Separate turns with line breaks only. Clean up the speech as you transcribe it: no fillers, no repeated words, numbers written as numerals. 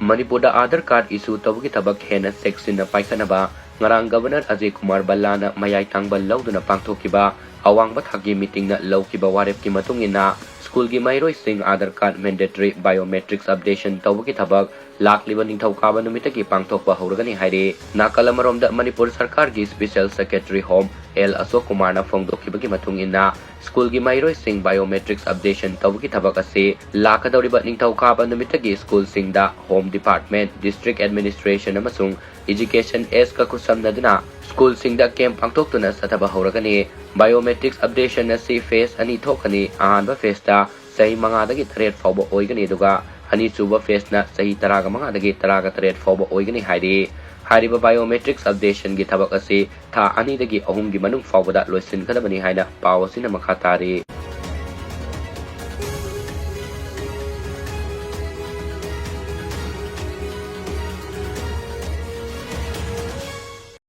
Manipurda Aadhar card issue Toubagi Thabak hena section na paikhanaba ngarang Governor Ajay Kumar Ballana mayai tangbal lauduna pangthokiba awangba thagi meeting na lawkiba warep ki matungina school gi Meheiroi sing Aadhar card mandatory biometric updation Toubagi Thabak lakliba Ningthoukaba NUMITTAGI pangthokpa Houragani haire nakalamaromda Manipur Sarkar gi Special Secretary Home L Ashok Kumar na phongdokibagi matungina school gi Meheiroi sing biometric updation Toubagi Thabak ase LAKADOURIBA Ningthoukaba NUMITTAGI school sing da Home Department District Administration amasung Education S ka kusamnaduna school sing da camp pangthoktuna sataba Houragani biometrics updation ase phase ani thokani ahanba phase da sahi mangadagi threat fawba oigani duga ani suba phase na sahi taraga mangadagi taraga threat fawba oigani hairi hariba biometrics updation gi thabak ase tha ani dagi ahum gi manung fawbada loisin kadabani haina pawasina makhatari